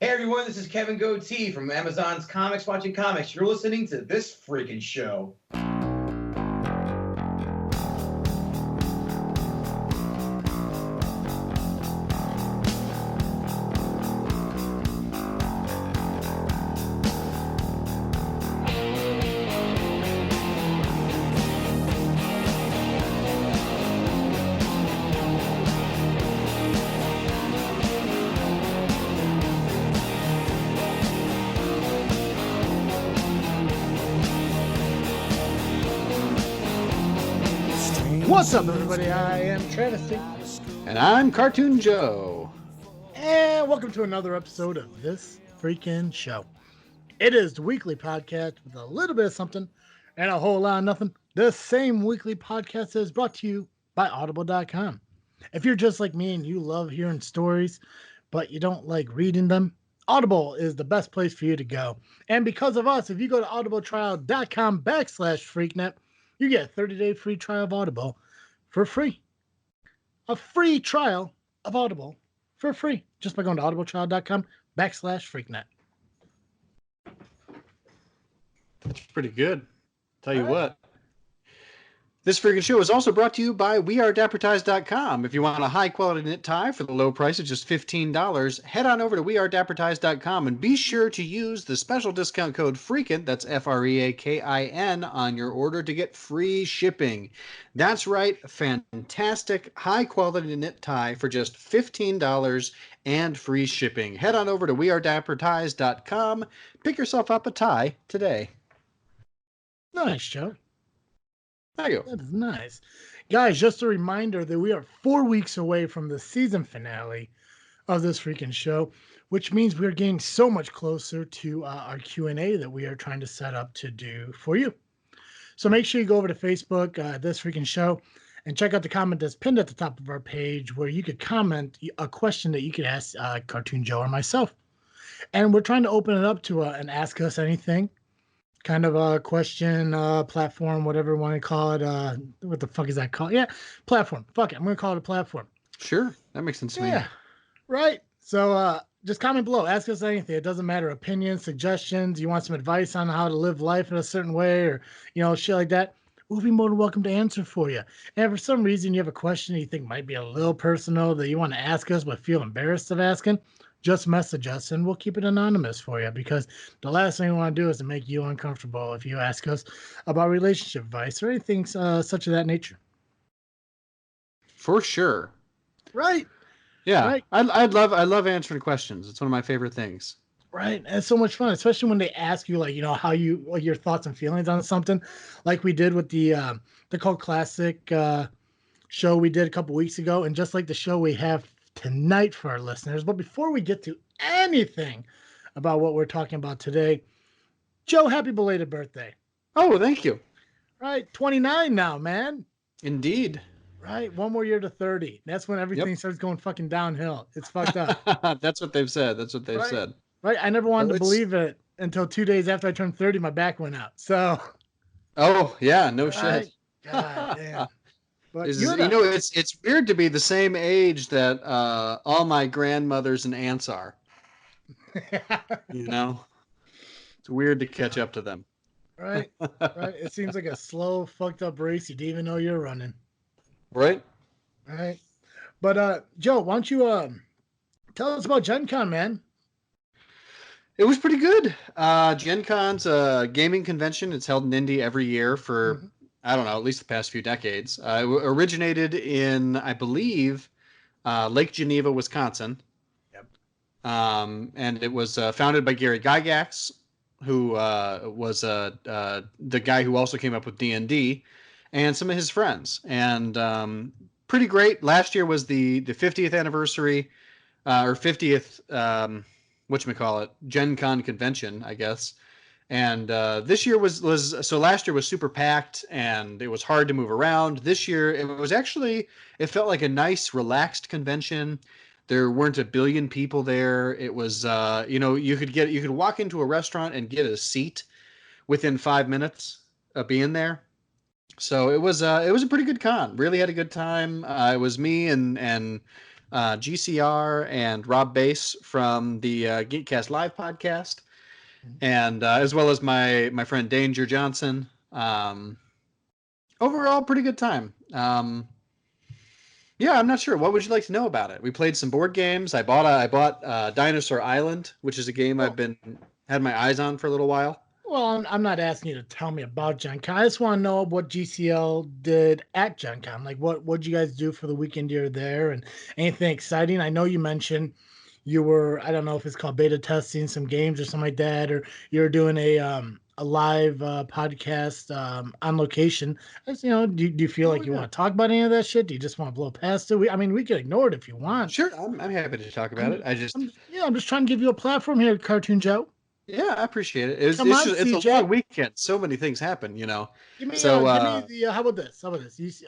Hey everyone, this is Kevin Goatee from Amazon's Comics Watching Comics. You're listening to This Freakin' Show. What's up, everybody? I am Travesty. And I'm Cartoon Joe. And welcome to another episode of This Freakin' Show. It is the weekly podcast with a little bit of something and a whole lot of nothing. The same weekly podcast is brought to you by Audible.com. If you're just like me and you love hearing stories, but you don't like reading them, Audible is the best place for you to go. And because of us, if you go to audibletrial.com/freaknet, you get a 30-day free trial of Audible for free. A free trial of Audible for free just by going to audibletrial.com/freaknet. That's pretty good. Tell you what. This freaking show is also brought to you by wearedappertise.com. If you want a high-quality knit tie for the low price of just $15, head on over to wearedappertise.com and be sure to use the special discount code FREAKIN, that's F-R-E-A-K-I-N, on your order to get free shipping. That's right, fantastic high-quality knit tie for just $15 and free shipping. Head on over to wearedappertise.com. Pick yourself up a tie today. Nice, Joe. There you go. That is nice. Guys, just a reminder that we are 4 weeks away from the season finale of This Freakin' Show, which means we are getting so much closer to our Q&A that we are trying to set up to do for you. So make sure you go over to Facebook, This Freakin' Show, and check out the comment that's pinned at the top of our page where you could comment a question that you could ask Cartoon Joe or myself. And we're trying to open it up to an Ask Us Anything kind of a question platform, whatever you want to call it. What the fuck is that called? Yeah, platform. Fuck it. I'm going to call it a platform. Sure. That makes sense to me. Yeah, right. So just comment below. Ask us anything. It doesn't matter. Opinions, suggestions. You want some advice on how to live life in a certain way or, shit like that. We'll be more than welcome to answer for you. And if for some reason you have a question you think might be a little personal that you want to ask us but feel embarrassed of asking, just message us and we'll keep it anonymous for you, because the last thing we want to do is to make you uncomfortable if you ask us about relationship advice or anything such of that nature. For sure. Right. Yeah. Right. I love answering questions. It's one of my favorite things. Right. And it's so much fun, especially when they ask you, how you, your thoughts and feelings on something, like we did with the Cult Classic show we did a couple weeks ago. And just like the show we have tonight for our listeners. But before we get to anything about what we're talking about today, Joe, happy belated birthday. Oh, thank you. Right. 29 now, man. Indeed. Right. One more year to 30. That's when everything starts going fucking downhill. It's fucked up. That's what they've said. Said. Right. I never wanted to believe it until 2 days after I turned 30, my back went out. So. Oh, yeah. No shit. God damn. But it's weird to be the same age that all my grandmothers and aunts are. It's weird to catch up to them. Right. It seems like a slow, fucked up race you didn't even know you're running. Right. Right. But Joe, why don't you tell us about Gen Con, man? It was pretty good. Gen Con's a gaming convention. It's held in Indy every year for I don't know, at least the past few decades. It originated in, I believe, Lake Geneva, Wisconsin. Yep. And it was founded by Gary Gygax, who was the guy who also came up with D&D, and some of his friends. And pretty great. Last year was the 50th anniversary, or 50th, whatchamacallit, Gen Con convention, I guess. And this year was so last year was super packed and it was hard to move around. This year it felt like a nice relaxed convention. There weren't a billion people there. It was you could walk into a restaurant and get a seat within 5 minutes of being there. So it was a pretty good con. Really had a good time. It was me and GCR and Rob Bass from the Geekcast Live podcast, and as well as my friend Danger Johnson. Overall, pretty good time. Yeah, I'm not sure. What would you like to know about it? We played some board games. I bought Dinosaur Island, which is a game I've had my eyes on for a little while. Well, I'm not asking you to tell me about Gen Con. I just want to know what GCL did at Gen Con. Like, what'd you guys do for the weekend you're there, and anything exciting? I know you mentioned you were, I don't know if it's called beta testing some games or something like that, or you're doing a live podcast on location. As, do you feel like you want to talk about any of that shit? Do you just want to blow past it? We could ignore it if you want. Sure, I'm happy to talk about it. I'm just trying to give you a platform here, Cartoon Joe. Yeah, I appreciate it. It's Come on, just, it's CJ. a long weekend. So many things happen, Give me, So, give me the. How about this?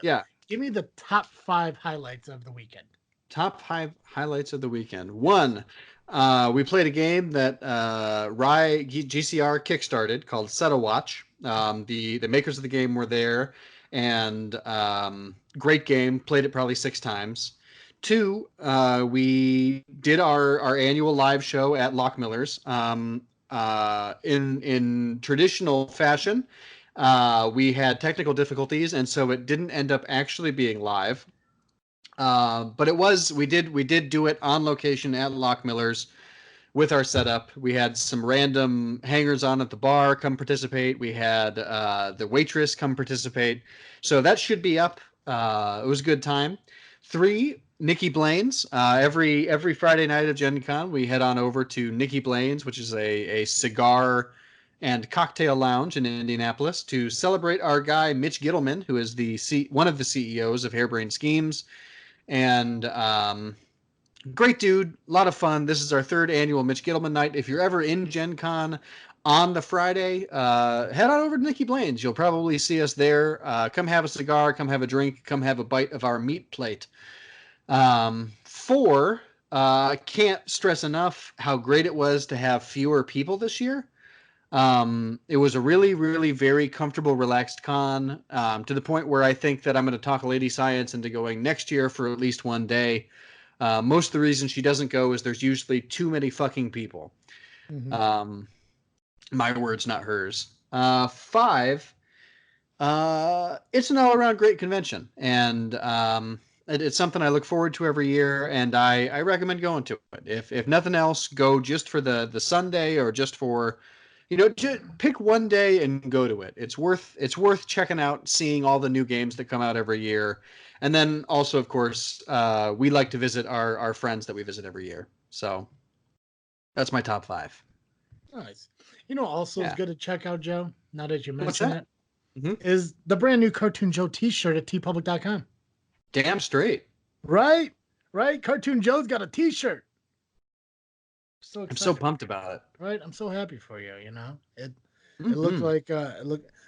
yeah. Give me the top 5 highlights of the weekend. Top 5 highlights of the weekend. 1, we played a game that GCR kickstarted called Set a Watch. The makers of the game were there, and great game. Played it probably 6 times. 2, we did our annual live show at Lockmiller's. In traditional fashion, we had technical difficulties, and so it didn't end up actually being live. But we did do it on location at Lockmiller's with our setup. We had some random hangers on at the bar come participate. We had the waitress come participate. So that should be up. It was a good time. 3, Nikki Blaine's. Every Friday night of Gen Con, we head on over to Nikki Blaine's, which is a cigar and cocktail lounge in Indianapolis, to celebrate our guy Mitch Gittleman, who is one of the CEOs of Harebrained Schemes. And great dude, a lot of fun. This is our 3rd annual Mitch Gittleman night. If you're ever in Gen Con on the Friday, head on over to Nikki Blaine's. You'll probably see us there. Come have a cigar, come have a drink, come have a bite of our meat plate. 4, I can't stress enough how great it was to have fewer people this year. It was a really, really very comfortable, relaxed con, to the point where I think that I'm going to talk Lady Science into going next year for at least one day. Most of the reason she doesn't go is there's usually too many fucking people. Mm-hmm. My words, not hers. 5, it's an all-around great convention, and it's something I look forward to every year, and I recommend going to it. If nothing else, go just for the Sunday, or just for, just pick one day and go to it. It's worth checking out, seeing all the new games that come out every year. And then also, of course, we like to visit our friends that we visit every year. So that's my top 5. Nice. Also it's good to check out, Joe, now that you mentioned it, mm-hmm. is the brand new Cartoon Joe t-shirt at tpublic.com. Damn straight. Right? Cartoon Joe's got a t-shirt. I'm so pumped about it. Right? I'm so happy for you, It looks like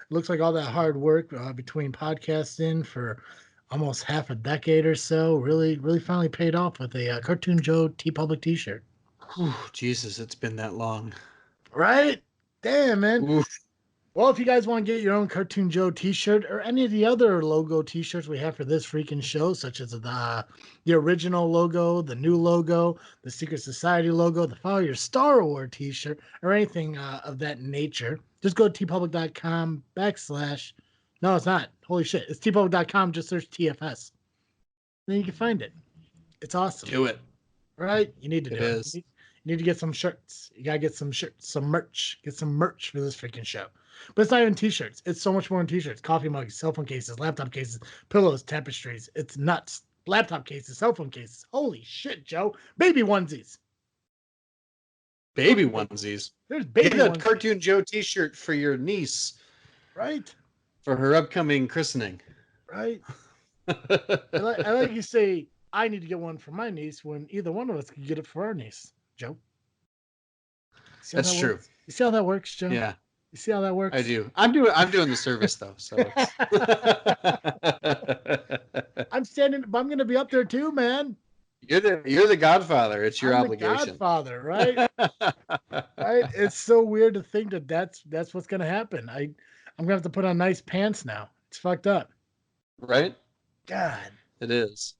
looks like all that hard work between podcasting for almost half a decade or so really finally paid off with a Cartoon Joe TeePublic t-shirt. Whew, Jesus, it's been that long. Right? Damn, man. Oof. Well, if you guys want to get your own Cartoon Joe t-shirt or any of the other logo t-shirts we have for this freaking show, such as the original logo, the new logo, the Secret Society logo, the Follow Your Star Award t-shirt, or anything of that nature, just go to tpublic.com / no, it's not. Holy shit. It's tpublic.com. Just search TFS. Then you can find it. It's awesome. Do it. Right? You need to do it. Is. You need to get some shirts. You got to get some shirts, some merch. Get some merch for this freaking show. But it's not even t-shirts. It's so much more than t-shirts. Coffee mugs, cell phone cases, laptop cases, pillows, tapestries. It's nuts. Laptop cases, cell phone cases. Holy shit, Joe. Baby onesies. Baby onesies. There's baby Get a onesies. Cartoon Joe t-shirt for your niece. Right. For her upcoming christening. Right. I like you say, I need to get one for my niece when either one of us can get it for our niece, Joe. That's true. Works? You see how that works, Joe? Yeah. You see how that works? I do. I'm doing the service though. So I'm going to be up there too, man. You're the Godfather. It's your obligation. The Godfather, right? Right. It's so weird to think that's what's going to happen. I'm going to have to put on nice pants now. It's fucked up. Right? God. It is.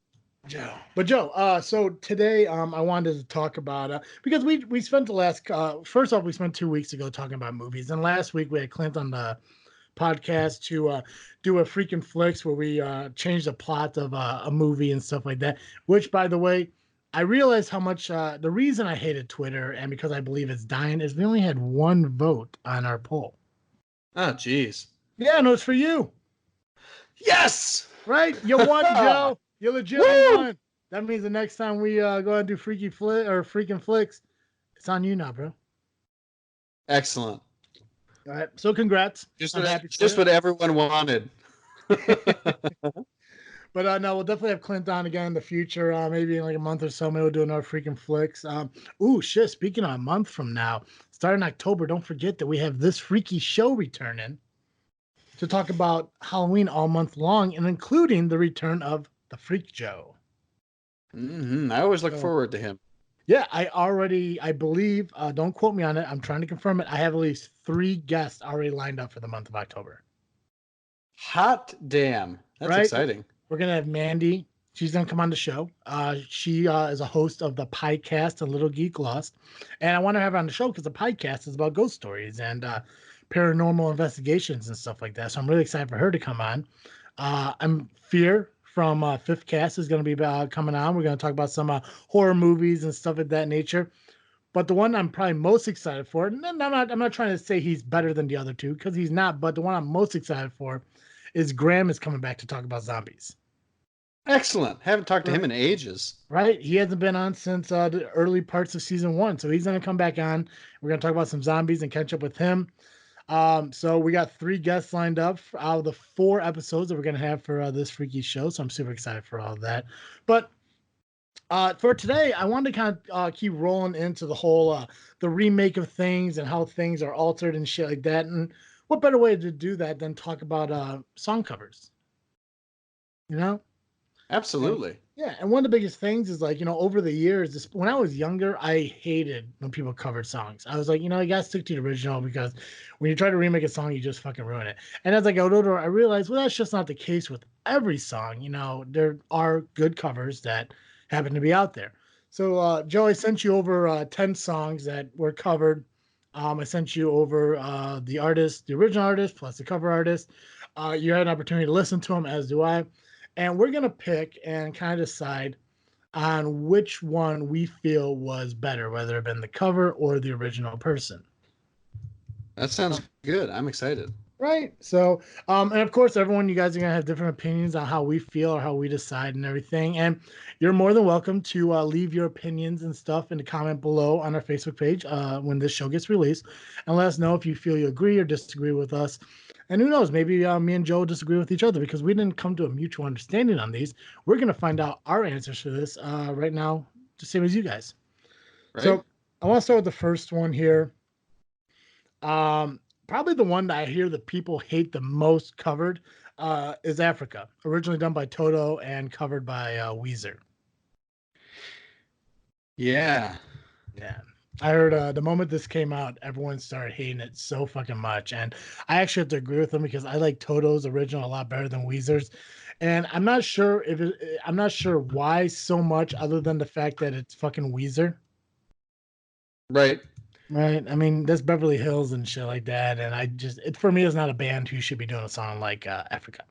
Joe. But Joe, so today I wanted to talk about because we spent the last first off we spent 2 weeks ago talking about movies, and last week we had Clint on the podcast to do a freaking flicks where we changed the plot of a movie and stuff like that. Which, by the way, I realized how much the reason I hated Twitter and because I believe it's dying is we only had one vote on our poll. Oh, jeez. Yeah, no, it's for you. Yes. Right? You won, Joe. You legitimately won. That means the next time we go and do freaking flicks, it's on you now, bro. Excellent. All right. So congrats. Just I'm what everyone wanted. But no, we'll definitely have Clint on again in the future. Maybe in like a month or so, maybe we'll do another freaking flicks. Ooh, shit. Speaking of a month from now, starting October, don't forget that we have this freaky show returning to talk about Halloween all month long, and including the return of the Freak Joe. Mm-hmm. I always look forward to him. Yeah, I believe, don't quote me on it. I'm trying to confirm it. I have at least 3 guests already lined up for the month of October. Hot damn. That's right? Exciting. We're going to have Mandy. She's going to come on the show. She is a host of the podcast, A Little Geek Lost. And I want to have her on the show because the podcast is about ghost stories and paranormal investigations and stuff like that. So I'm really excited for her to come on. I'm Fear from Fifth Cast is going to be coming on. We're going to talk about some horror movies and stuff of that nature. But the one I'm probably most excited for, and I'm not trying to say he's better than the other two because he's not, but the one I'm most excited for is Graham is coming back to talk about zombies. Excellent. Haven't talked to him in ages. Right. He hasn't been on since the early parts of season 1. So he's going to come back on. We're going to talk about some zombies and catch up with him. So we got 3 guests lined up out of the 4 episodes that we're going to have for this freaky show. So I'm super excited for all of that. But for today, I wanted to kind of keep rolling into the whole the remake of things and how things are altered and shit like that. And what better way to do that than talk about song covers? You know? Absolutely. And one of the biggest things is like, over the years, when I was younger, I hated when people covered songs. I was like, you gotta stick to the original because when you try to remake a song, you just fucking ruin it. And as I got older, I realized, well, that's just not the case with every song. There are good covers that happen to be out there. So, Joe, I sent you over 10 songs that were covered. I sent you over the original artist, plus the cover artist. You had an opportunity to listen to them, as do I. And we're going to pick and kind of decide on which one we feel was better, whether it been the cover or the original person. That sounds good. I'm excited. Right. So, and of course, everyone, you guys are going to have different opinions on how we feel or how we decide and everything. And you're more than welcome to leave your opinions and stuff in the comment below on our Facebook page when this show gets released. And let us know if you feel you agree or disagree with us. And who knows, maybe me and Joe disagree with each other because we didn't come to a mutual understanding on these. We're going to find out our answers for this right now, the same as you guys. Right. So I want to start with the first one here. Probably the one that I hear that people hate the most covered is Africa, originally done by Toto and covered by Weezer. Yeah. I heard the moment this came out, everyone started hating it so fucking much. And I actually have to agree with them because I like Toto's original a lot better than Weezer's. And I'm not sure I'm not sure why so much other than the fact that it's fucking Weezer. Right. Right. I mean, that's Beverly Hills and shit like that. And for me, it's not a band who should be doing a song like Africa.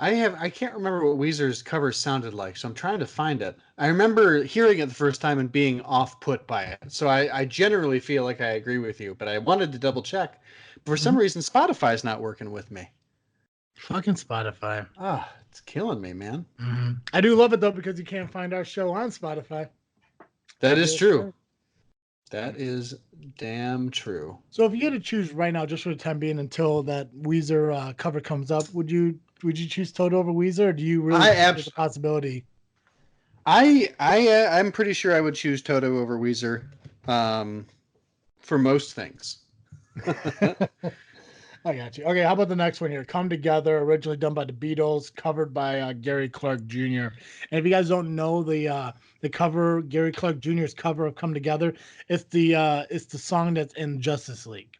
I can't remember what Weezer's cover sounded like, so I'm trying to find it. I remember hearing it the first time and being off-put by it. So I generally feel like I agree with you, but I wanted to double check. For some reason, Spotify's not working with me. Fucking Spotify. It's killing me, man. Mm-hmm. I do love it, though, because you can't find our show on Spotify. That is true. That is damn true. So if you had to choose right now, just for the time being, until that Weezer cover comes up, would you choose Toto over Weezer, or do you really think there's a possibility? I'm pretty sure I would choose Toto over Weezer for most things. I got you. Okay, how about the next one here? Come Together, originally done by the Beatles, covered by Gary Clark Jr. And if you guys don't know the cover, Gary Clark Jr.'s cover of Come Together, it's the song that's in Justice League,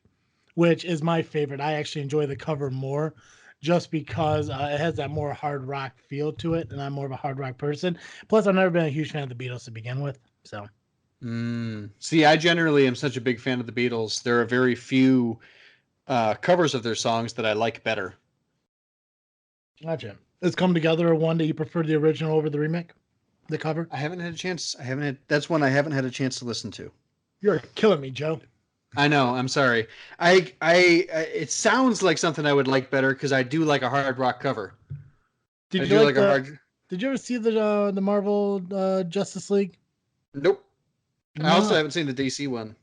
which is my favorite. I actually enjoy the cover more just because it has that more hard rock feel to it, and I'm more of a hard rock person. Plus, I've never been a huge fan of the Beatles to begin with, so. See, I generally am such a big fan of the Beatles. There are very few covers of their songs that I like better. Gotcha. It's come together one that you prefer the original over the remake, the cover. I haven't had a chance. That's one I haven't had a chance to listen to. You're killing me, Joe. I know. I'm sorry. It sounds like something I would like better because I do like a hard rock cover. Did you ever see the Marvel Justice League? Nope. No. I also haven't seen the DC one.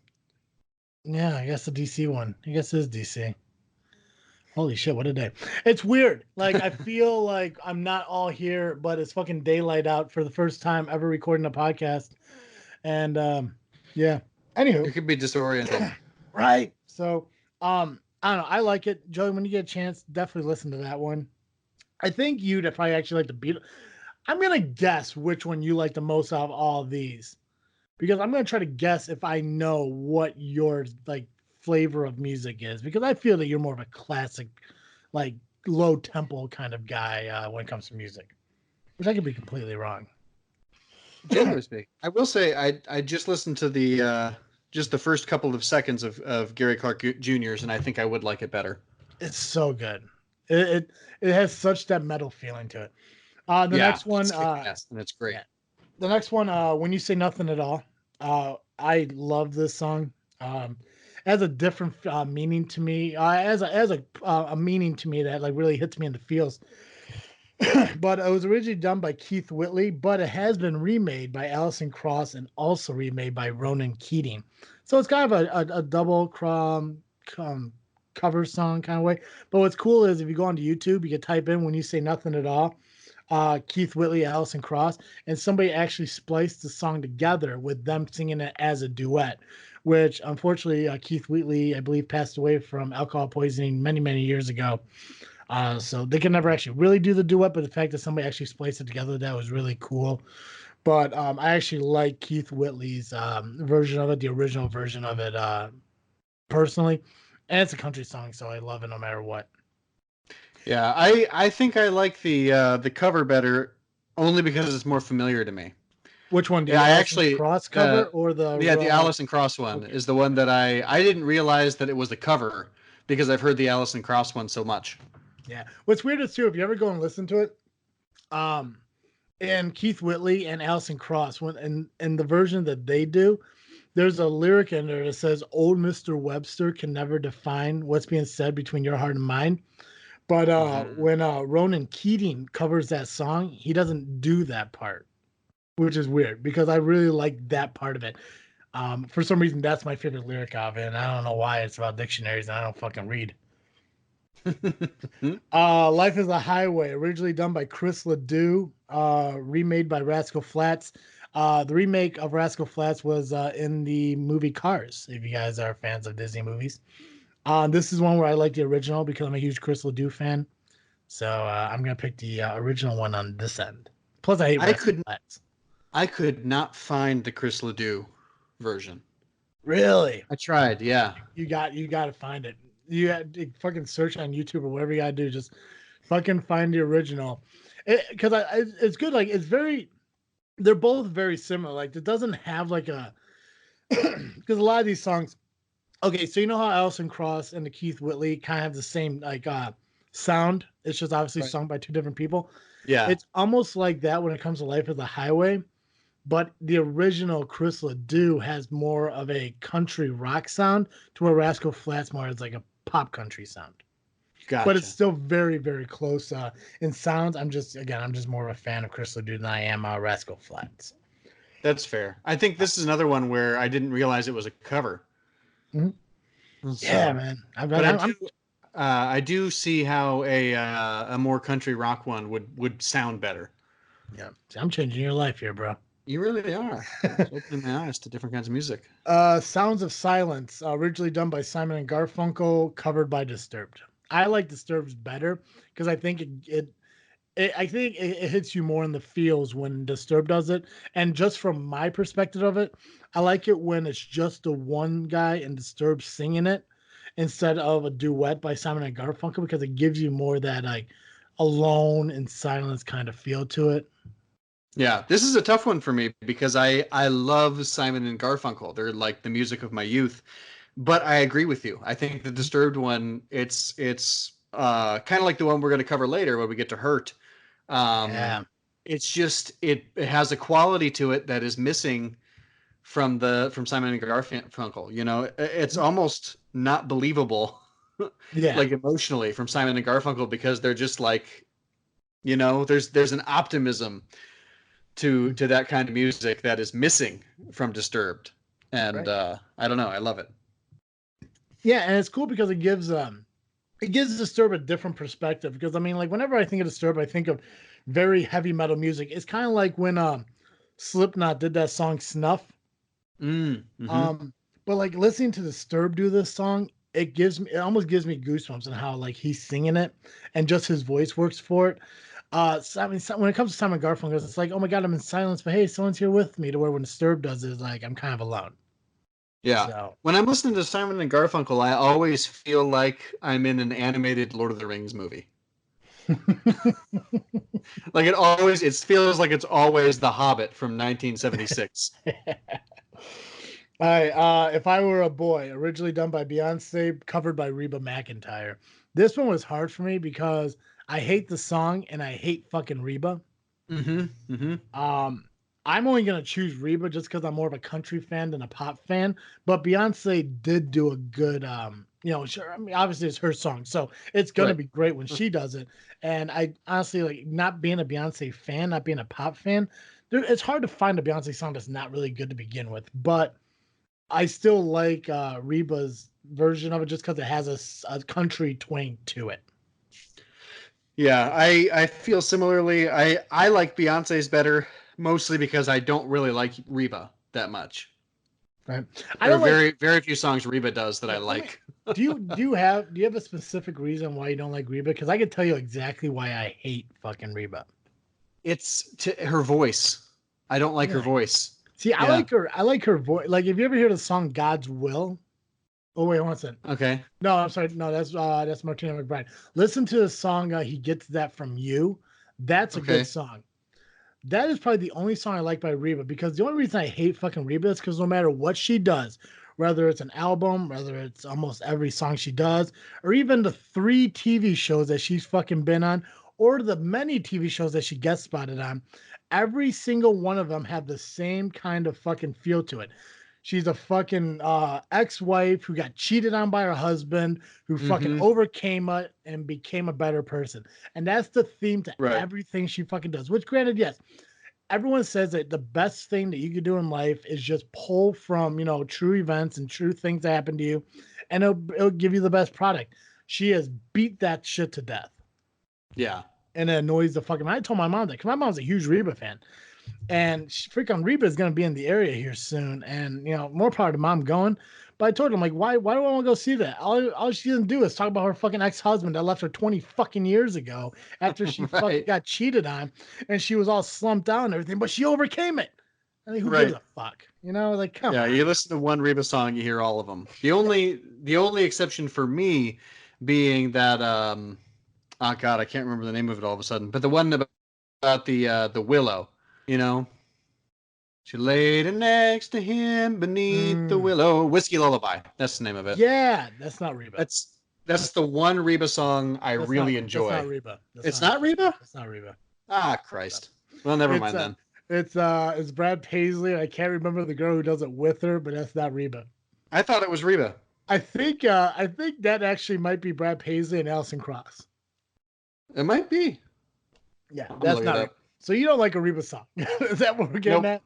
Yeah, I guess the DC one. I guess it is DC. Holy shit, what a day. It's weird. Like, I feel like I'm not all here, but it's fucking daylight out for the first time ever recording a podcast. And yeah. Anywho. It could be disorienting. Right. So I don't know. I like it. Joey, when you get a chance, definitely listen to that one. I think you'd probably actually like the Beatles. I'm gonna guess which one you like the most out of all of these. Because I'm gonna try to guess if I know what your like flavor of music is, because I feel that you're more of a classic, like low tempo kind of guy when it comes to music, which I could be completely wrong. Generally speaking, I will say I just listened to the just the first couple of seconds of Gary Clark Jr.'s, and I think I would like it better. It's so good. It has such that metal feeling to it. Next one, and it's great. Yeah. The next one, When You Say Nothing at All. I love this song. Has a different meaning to me. As a meaning to me that like really hits me in the feels. But it was originally done by Keith Whitley, but it has been remade by Alison Krauss and also remade by Ronan Keating. So it's kind of a double cover song kind of way. But what's cool is if you go onto YouTube, you can type in When You Say Nothing at All, Keith Whitley, Alison Krauss, and somebody actually spliced the song together with them singing it as a duet, which unfortunately Keith Whitley, I believe, passed away from alcohol poisoning many, many years ago. So they can never actually really do the duet, but the fact that somebody actually spliced it together, that was really cool. But I actually like Keith Whitley's version of it, the original version of it, personally. And it's a country song, so I love it no matter what. Yeah, I think I like the cover better only because it's more familiar to me. Which one? I actually Cross cover or the the Alison Krauss one is the one that I didn't realize that it was the cover because I've heard the Alison Krauss one so much. Yeah, what's weird is too, if you ever go and listen to it, and Keith Whitley and Alison Krauss, and the version that they do, there's a lyric in there that says, "Old Mr. Webster can never define what's being said between your heart and mine." But when Ronan Keating covers that song, he doesn't do that part, which is weird because I really like that part of it. For some reason, that's my favorite lyric of it, and I don't know why. It's about dictionaries, and I don't fucking read. Life is a Highway, originally done by Chris Ledoux, remade by Rascal Flatts. The remake of Rascal Flatts was in the movie Cars, if you guys are fans of Disney movies. This is one where I like the original because I'm a huge Chris Ledoux fan. So I'm going to pick the original one on this end. Plus, I hate Rascal Flatts. I could not find the Chris Ledoux version. Really? I tried, yeah. You got to find it. You had to fucking search on YouTube or whatever you got to do. Just fucking find the original. Because it's good. Like, it's very... They're both very similar. Like, it doesn't have like a... Because a lot of these songs... Okay, so you know how Alison Krauss and the Keith Whitley kind of have the same like sound? It's just obviously sung by two different people. Yeah. It's almost like that when it comes to Life is a Highway. But the original Chris Ledoux has more of a country rock sound to where Rascal Flatts more has like a pop country sound. Gotcha. But it's still very, very close in sounds. I'm just more of a fan of Chris Ledoux than I am Rascal Flatts. That's fair. I think this is another one where I didn't realize it was a cover. Mm-hmm. So, yeah, man. I do see how a more country rock one would sound better. Yeah, I'm changing your life here, bro. You really are. Opening my eyes to different kinds of music. Sounds of Silence, originally done by Simon and Garfunkel, covered by Disturbed. I like Disturbed better because I think it hits you more in the feels when Disturbed does it. And just from my perspective of it, I like it when it's just the one guy and Disturbed singing it, instead of a duet by Simon and Garfunkel because it gives you more that like alone and silence kind of feel to it. Yeah, this is a tough one for me because I love Simon and Garfunkel. They're like the music of my youth. But I agree with you. I think the Disturbed one, it's kind of like the one we're going to cover later when we get to Hurt. Yeah. It's just it has a quality to it that is missing from Simon and Garfunkel. You know, it's almost not believable, Yeah. like emotionally from Simon and Garfunkel because they're just like, you know, there's an optimism to that kind of music that is missing from Disturbed, and Right. I don't know, I love it. Yeah, and it's cool because it gives Disturb a different perspective because I mean like whenever I think of Disturb I think of very heavy metal music. It's kind of like when Slipknot did that song Snuff. Mm-hmm. Um but like listening to Disturb do this song, it almost gives me goosebumps and how like he's singing it and just his voice works for it. So, I mean, when it comes to Simon Garfunkel, it's like, oh my god, I'm in silence, but hey, someone's here with me. To where when Disturb does it, it's like I'm kind of alone. Yeah. So When I'm listening to Simon and Garfunkel, I always feel like I'm in an animated Lord of the Rings movie. Like it feels like it's always The Hobbit from 1976. All right, If I Were a Boy, originally done by Beyonce, covered by Reba McEntire. This one was hard for me because I hate the song and I hate fucking Reba. Mm-hmm. Mm-hmm. Um, I'm only gonna choose Reba just because I'm more of a country fan than a pop fan. But Beyonce did do a good, sure. I mean, obviously it's her song, so it's gonna Right. be great when she does it. And I honestly like not being a Beyonce fan, not being a pop fan. It's hard to find a Beyonce song that's not really good to begin with, but I still like Reba's version of it just because it has a country twang to it. Yeah, I feel similarly. I like Beyonce's better mostly because I don't really like Reba that much. Right? I There are don't like. very few songs Reba does that I Yeah, let me. like. Do you have a specific reason why you don't like Reba? Because I can tell you exactly why I hate fucking Reba. Her voice. I don't like her Really? voice. See, I Yeah. like her. I like her voice. Like, if you ever hear the song "God's Will." Oh wait, one second. Okay. No, I'm sorry. No, that's Martina McBride. Listen to the song "He Gets That From You." That's a good Okay. song. That is probably the only song I like by Reba because the only reason I hate fucking Reba is because no matter what she does, whether it's an album, whether it's almost every song she does, or even the 3 TV shows that she's fucking been on, or the many TV shows that she guest spotted on, every single one of them have the same kind of fucking feel to it. She's a fucking ex-wife who got cheated on by her husband, who fucking Mm-hmm. overcame it and became a better person. And that's the theme to Right. everything she fucking does. Which, granted, yes, everyone says that the best thing that you could do in life is just pull from true events and true things that happen to you, and it'll give you the best product. She has beat that shit to death, Yeah. and it annoys the fucking. I told my mom that because my mom's a huge Reba fan, and freaking Reba is going to be in the area here soon, and more power to mom going. But I told her, I'm like, why do I want to go see that? All she doesn't do is talk about her fucking ex-husband that left her 20 fucking years ago after she fucking Right. got cheated on, and she was all slumped down and everything, but she overcame it. I mean, who gives Right. a fuck? Like, come Yeah, on. you listen to one Reba song, you hear all of them. The only exception for me being that oh god, I can't remember the name of it all of a sudden, but the one about the willow, you know. She laid her next to him beneath the Mm, willow. Whiskey Lullaby. That's the name of it. yeah, that's not Reba. That's the one Reba song I That's not really that's not enjoy. Reba. That's It's not not Reba? that's not Reba. Ah, No. Christ. Well, never It's mind then. it's Brad Paisley. I can't remember the girl who does it with her, but that's not Reba. I thought it was Reba. I think that actually might be Brad Paisley and Alison Krauss. It might be. Yeah, I'm gonna that's look it not Reba. up. So you don't like a Reba song? Is that what we're getting Nope. at?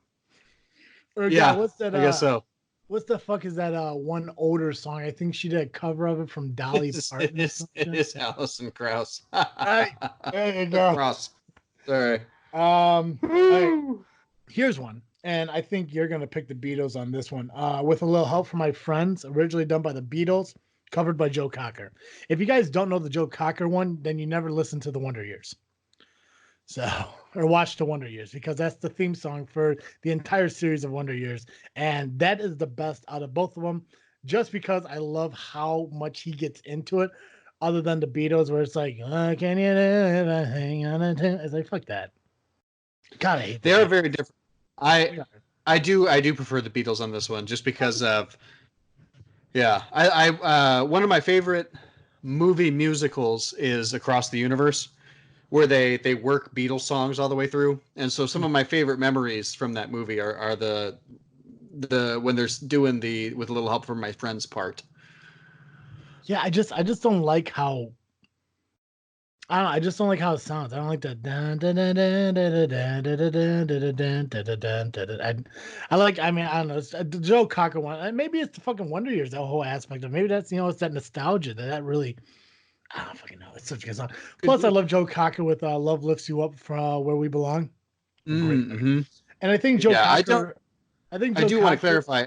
Or God, Yeah, what's that? I guess so. What the fuck is that? One older song. I think she did a cover of it from It Dolly is, it Parton or is, some it shit. is Allison Krauss. Right, there you go. Cross. Sorry. All right, Woo! here's one, and I think you're gonna pick the Beatles on this one. With a little help from my friends, originally done by the Beatles, covered by Joe Cocker. If you guys don't know the Joe Cocker one, then you never listened to the Wonder Years. So, or watch the Wonder Years because that's the theme song for the entire series of Wonder Years, and that is the best out of both of them. just because I love how much he gets into it. Other than the Beatles, where it's like, can you hang on a it's like, fuck that. God, I hate They the are Beatles. very different. I do prefer the Beatles on this one just because of one of my favorite movie musicals is Across the Universe, where they work Beatles songs all the way through, and so some of my favorite memories from that movie are the when they're doing the with a little help from my friends part. Yeah, I just don't like how I don't know, I just don't like how it sounds. I don't like that. I like. I mean, I don't know. It's the Joe Cocker one. Maybe it's the fucking Wonder Years. That whole aspect of maybe that's it's that nostalgia that really. I don't fucking know. It's such a good song. Could Plus, I be. love Joe Cocker with "Love Lifts You Up" from Where We Belong. Great movie. Mm-hmm. And I think Joe Yeah, Cocker. I think I Joe do want to Cocker. clarify.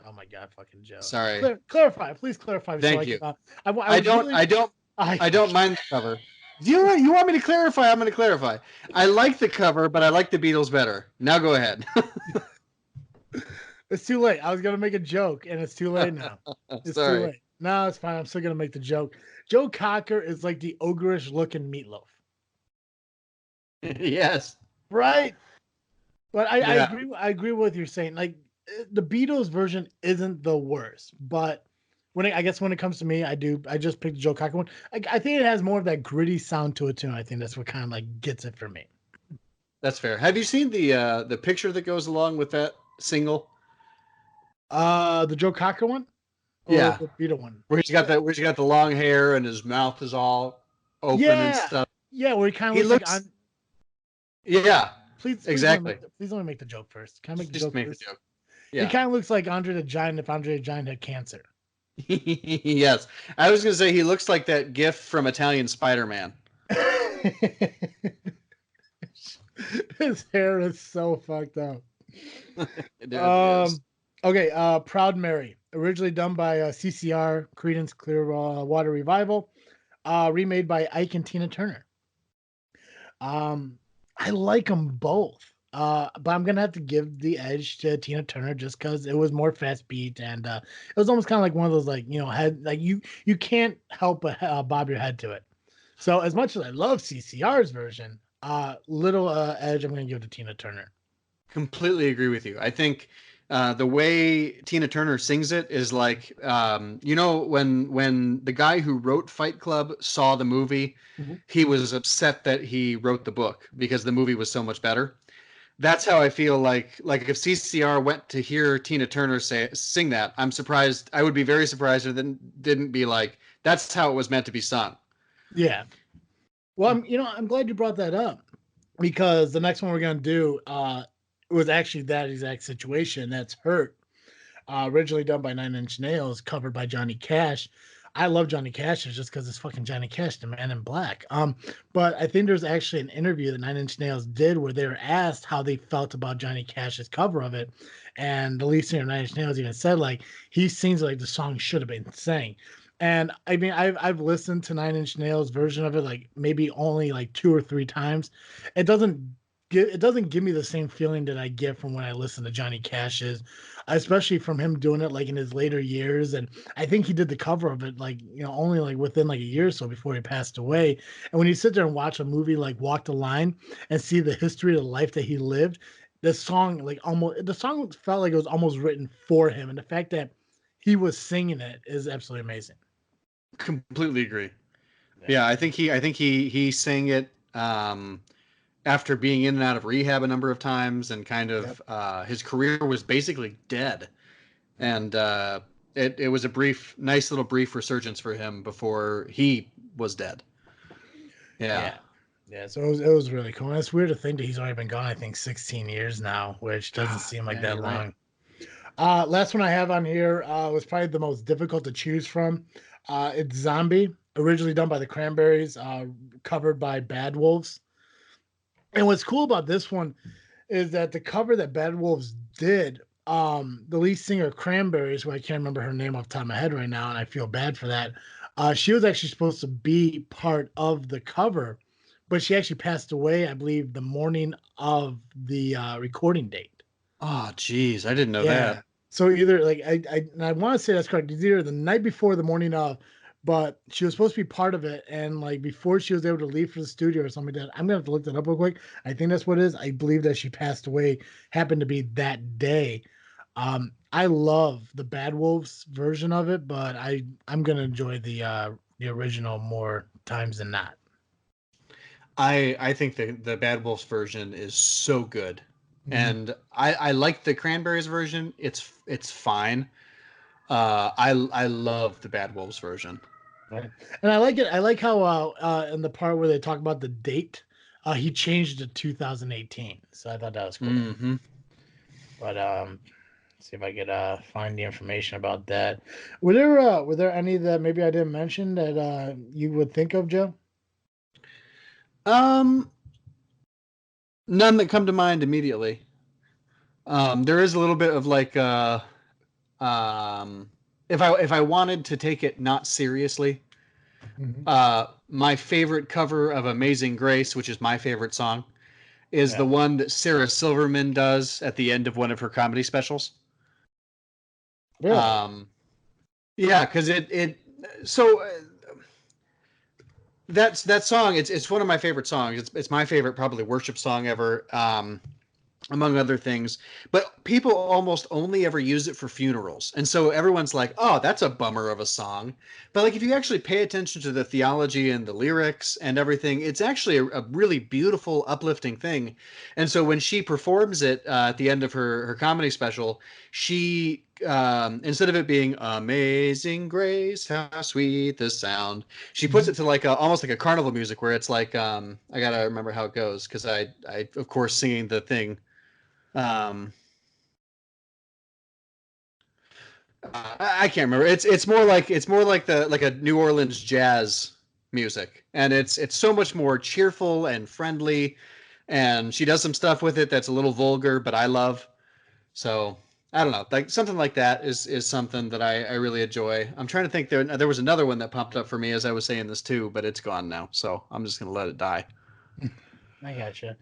Oh my god, fucking Joe. Sorry. Clarify, please clarify so I Thank can. you. I I was don't. really. I don't. I I don't mind the cover. You want me to clarify? I'm going to clarify. I like the cover, but I like the Beatles better. Now go ahead. It's too late. I was gonna make a joke, and it's too late now. It's too Sorry. late. No, it's fine. I'm still gonna make the joke. Joe Cocker is like the ogreish looking meatloaf, Yes. right? But I Yeah. agree. I agree with you saying like the Beatles version isn't the worst, but I guess when it comes to me, I just picked the Joe Cocker one. I think it has more of that gritty sound to it too. And I think that's what kind of like gets it for me. That's fair. Have you seen the picture that goes along with that single? The Joe Cocker one or Yeah. the Beatle one? Where he's got the long hair and his mouth is all open and Yeah, stuff. yeah, where he kind of He looks like looks yeah, Please exactly. let me make the joke first. Can I make the Just joke make the first? joke. He Yeah. kind of looks like Andre the Giant if Andre the Giant had cancer. Yes. I was gonna say he looks like that gif from Italian Spider-Man. His hair is so fucked up. It is. Okay, Proud Mary, originally done by CCR, Creedence Clearwater Revival, remade by Ike and Tina Turner. Um, I like them both. But I'm gonna have to give the edge to Tina Turner just because it was more fast beat and it was almost kind of like one of those like head like you can't help but bob your head to it. So as much as I love CCR's version, little edge I'm gonna give to Tina Turner. Completely agree with you. I think the way Tina Turner sings it is like when the guy who wrote Fight Club saw the movie, Mhm. he was upset that he wrote the book because the movie was so much better. That's how I feel like if CCR went to hear Tina Turner sing that, I'm surprised. I would be very surprised if it didn't be like that's how it was meant to be sung. Yeah. Well, I'm glad you brought that up because the next one we're gonna do was actually that exact situation. That's Hurt, originally done by Nine Inch Nails, covered by Johnny Cash. I love Johnny Cash just because it's fucking Johnny Cash, the Man in Black. But I think there's actually an interview that Nine Inch Nails did where they were asked how they felt about Johnny Cash's cover of it, and the lead singer of Nine Inch Nails even said like he sings like the song should have been sang. And I mean, I've listened to Nine Inch Nails version of it like maybe only like 2 or 3 times. It doesn't give me the same feeling that I get from when I listen to Johnny Cash's, especially from him doing it like in his later years. And I think he did the cover of it like only like within like a year or so before he passed away. And when you sit there and watch a movie like Walk the Line and see the history of the life that he lived, the song felt like it was almost written for him. And the fact that he was singing it is absolutely amazing. Completely agree. Yeah, I think he sang it after being in and out of rehab a number of times, and kind Yep. of his career was basically dead, and it was a nice little brief resurgence for him before he was dead. Yeah, Yeah. Yeah, so it was really cool. And it's weird to think that he's only been gone, I think, 16 years now, which doesn't seem like yeah, that you're right. long. Last one I have on here was probably the most difficult to choose from. It's Zombie, originally done by the Cranberries, covered by Bad Wolves. And what's cool about this one is that the cover that Bad Wolves did, the lead singer of Cranberries, who I can't remember her name off the top of my head right now, and I feel bad for that. She was actually supposed to be part of the cover, but she actually passed away, I believe, the morning of the recording date. Oh, geez, I didn't know Yeah. that. So either like I want to say that's correct. It's either the night before, the morning of, but she was supposed to be part of it, and like before she was able to leave for the studio or something like that. I'm gonna have to look that up real quick. I think that's what it is. I believe that she passed away. Happened to be that day. I love the Bad Wolves version of it, but I'm gonna enjoy the original more times than not. I think the Bad Wolves version is so good, Mhm. and I like the Cranberries version. It's fine. I love the Bad Wolves version. Right. And I like it. I like how in the part where they talk about the date, he changed it to 2018. So I thought that was cool. Hmm. But see if I could find the information about that. Were there any that maybe I didn't mention that you would think of, Joe? Um, None that come to mind immediately. There is a little bit of like um, if I wanted to take it not seriously, Mhm. my favorite cover of Amazing Grace, which is my favorite song, is the Yeah. one that Sarah Silverman does at the end of one of her comedy specials. Really? Um, yeah, because it so that's that song. It's one of my favorite songs. It's my favorite probably worship song ever. Among other things. But people almost only ever use it for funerals. And so everyone's like, oh, that's a bummer of a song. But like if you actually pay attention to the theology and the lyrics and everything, it's actually a really beautiful, uplifting thing. And so when she performs it at the end of her comedy special, she instead of it being Amazing Grace, how sweet the sound, she puts Mhm. it to like almost like a carnival music where it's like I gotta remember how it goes because I of course singing the thing um, I can't remember. It's more like the like a New Orleans jazz music, and it's so much more cheerful and friendly. And she does some stuff with it that's a little vulgar, but I love. So I don't know, like something like that is something that I really enjoy. I'm trying to think there was another one that popped up for me as I was saying this too, but it's gone now, so I'm just gonna let it die. I gotcha.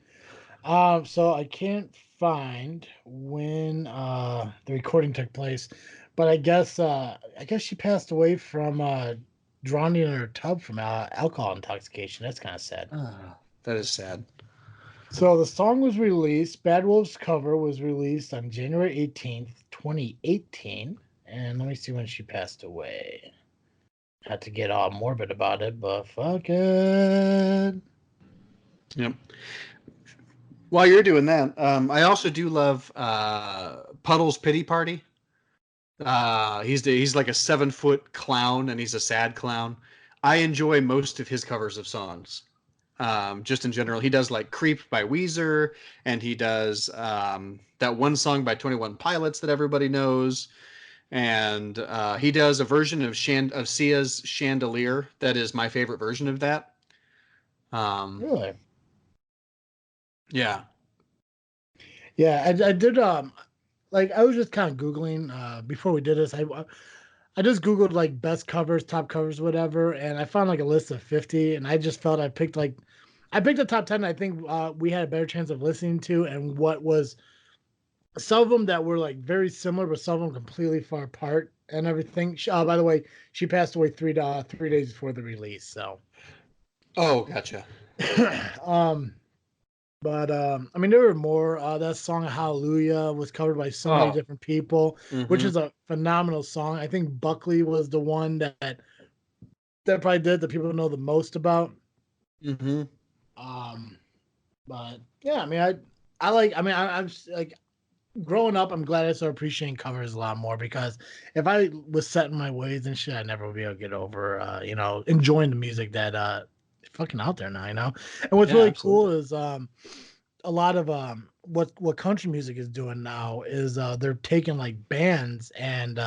So I can't find when the recording took place, but I guess she passed away from drowning in her tub from alcohol intoxication. That's kind of sad. Ah, that is sad. So the song was released. Bad Wolf's cover was released on January 18th, 2018. And let me see when she passed away. Not to get all morbid about it, but fuck it. Yep. While you're doing that, I also do love Puddle's Pity Party. He's like a 7 foot clown, and he's a sad clown. I enjoy most of his covers of songs. Just in general, he does like "Creep" by Weezer, and he does that one song by 21 Pilots that everybody knows, and he does a version of Sia's "Chandelier" that is my favorite version of that. Um, Really? yeah. Yeah, I did. Like I was just kind of googling before we did this. I just googled like best covers, top covers, whatever, and I found like a list of 50, and I just felt I picked the top 10. I think we had a better chance of listening to, and what was some of them that were like very similar, but some of them completely far apart and everything. By the way, she passed away 3 days before the release. So, Oh, gotcha. um, but I mean, there were more. That song "Hallelujah" was covered by so many Oh. different people, which Mm-hmm. is a phenomenal song. I think Buckley was the one that probably did that people know the most about. Mm-hmm. Um, but yeah, I mean, I like. I mean, like growing up. I'm glad I started appreciating covers a lot more because if I was set in my ways and shit, I'd never be able to get over. Enjoying the music that fucking out there now. And what's Yeah, really cool absolutely. is a lot of what country music is doing now is they're taking like bands and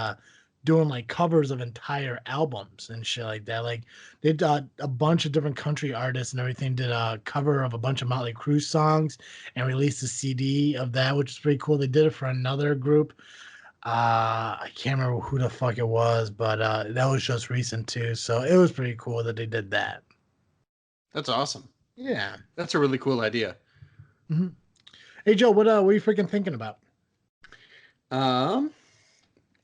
doing like covers of entire albums and shit like that. Like they did a bunch of different country artists and everything did a cover of a bunch of Motley Crue songs and released a CD of that, which is pretty cool. They did it for another group. I can't remember who the fuck it was, but that was just recent too. So it was pretty cool that they did that. That's awesome. Yeah. That's a really cool idea. Mhm. Hey Joe, what are you freaking thinking about? Um,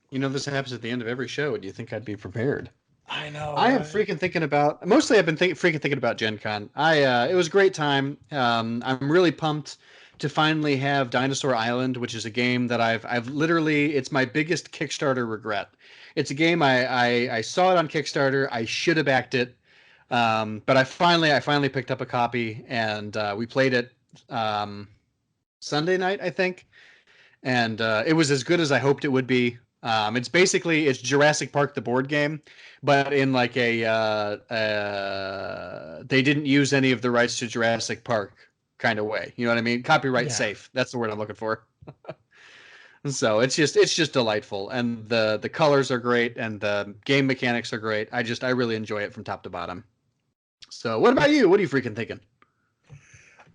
You know, this happens at the end of every show. Do you think I'd be prepared? I know. I am freaking thinking about. Mostly, I've been freaking thinking about Gen Con. It was a great time. I'm really pumped to finally have Dinosaur Island, which is a game that I've literally. It's my biggest Kickstarter regret. It's a game I saw it on Kickstarter. I should have backed it, but I finally picked up a copy and we played it Sunday night, I think, and it was as good as I hoped it would be. It's Jurassic Park the board game, but in like they didn't use any of the rights to Jurassic Park kind of way. You know what I mean? Copyright safe. That's the word I'm looking for. So it's just delightful, and the colors are great, and the game mechanics are great. I really enjoy it from top to bottom. So what about you? What are you freaking thinking?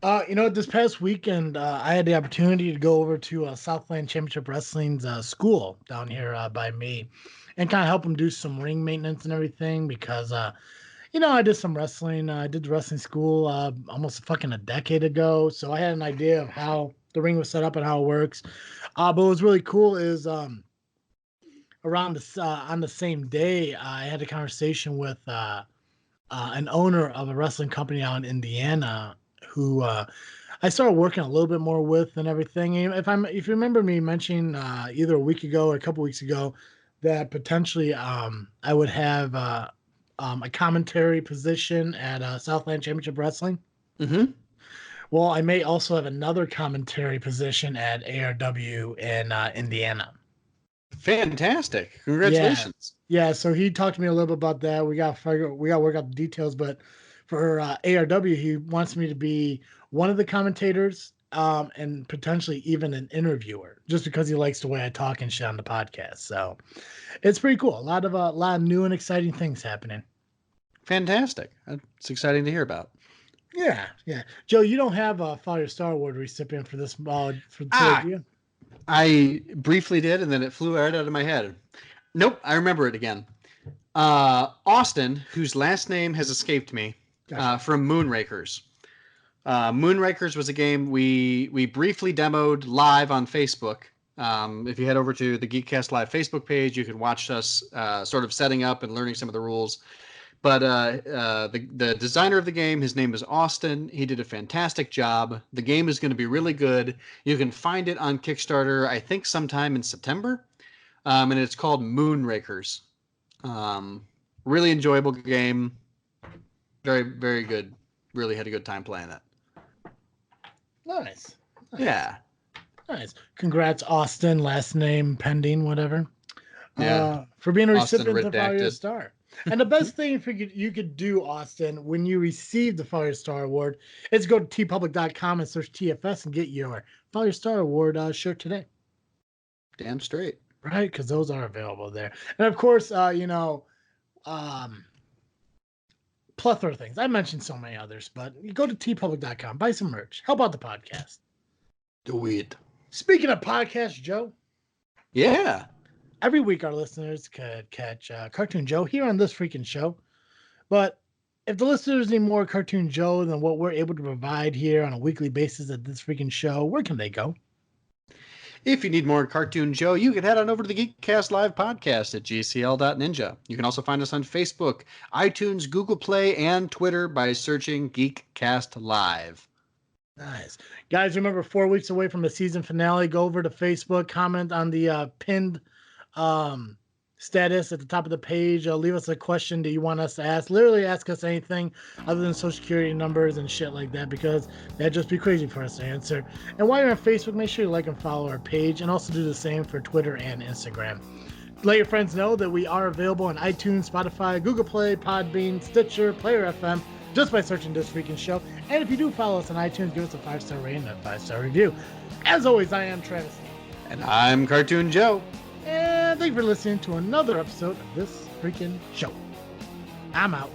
This past weekend, I had the opportunity to go over to Southland Championship Wrestling's school down here by me and kind of help them do some ring maintenance and everything because, I did some wrestling. I did the wrestling school almost fucking a decade ago. So I had an idea of how the ring was set up and how it works. But what was really cool is on the same day, I had a conversation with an owner of a wrestling company out in Indiana who I started working a little bit more with and everything. And if you remember me mentioning either a week ago or a couple weeks ago that potentially I would have a commentary position at Southland Championship Wrestling. Mm-hmm. Well, I may also have another commentary position at ARW in Indiana. Fantastic! Congratulations. Yeah. So he talked to me a little bit about that. We got to work out the details, but for ARW, he wants me to be one of the commentators and potentially even an interviewer, just because he likes the way I talk and shit on the podcast. So it's pretty cool. A lot of new and exciting things happening. Fantastic! It's exciting to hear about. Yeah. Joe, you don't have a Fire Star Award recipient for this for today, do you? I briefly did, and then it flew right out of my head. Nope, I remember it again. Austin, whose last name has escaped me. Gotcha. From Moonrakers. Moonrakers was a game we briefly demoed live on Facebook. If you head over to the Geekcast Live Facebook page, you can watch us sort of setting up and learning some of the rules. But the designer of the game, his name is Austin. He did a fantastic job. The game is going to be really good. You can find it on Kickstarter, I think sometime in September. And it's called Moonrakers. Really enjoyable game. Very, very good. Really had a good time playing it. Nice. Yeah. Nice. Congrats, Austin. Last name pending, whatever. Yeah. For being a recipient of the Fire Star. And the best thing you could do, Austin, when you receive the Fire Star Award is go to tpublic.com and search TFS and get your Fire Star Award shirt today. Damn straight. Right? Because those are available there. And of course, plethora of things. I mentioned so many others, but you go to tpublic.com, buy some merch, help out the podcast. Do it. Speaking of podcasts, Joe. Yeah. Every week our listeners could catch Cartoon Joe here on This Freakin' Show. But if the listeners need more Cartoon Joe than what we're able to provide here on a weekly basis at This Freakin' Show, where can they go? If you need more Cartoon Joe, you can head on over to the Geekcast Live podcast at gcl.ninja. You can also find us on Facebook, iTunes, Google Play, and Twitter by searching Geekcast Live. Nice. Guys, remember 4 weeks away from the season finale. Go over to Facebook, comment on the pinned status at the top of the page. Leave us a question that you want us to ask. Literally ask us anything other than social security numbers and shit like that, because that'd just be crazy for us to answer. And while you're on Facebook, make sure you like and follow our page, and also do the same for Twitter and Instagram. Let your friends know that we are available on iTunes, Spotify, Google Play, Podbean, Stitcher, Player FM, just by searching This Freakin' Show. And if you do follow us on iTunes, give us a 5-star rating and a 5-star review. As always, I am Travis. And I'm Cartoon Joe. And thank you for listening to another episode of This Freakin' Show. I'm out.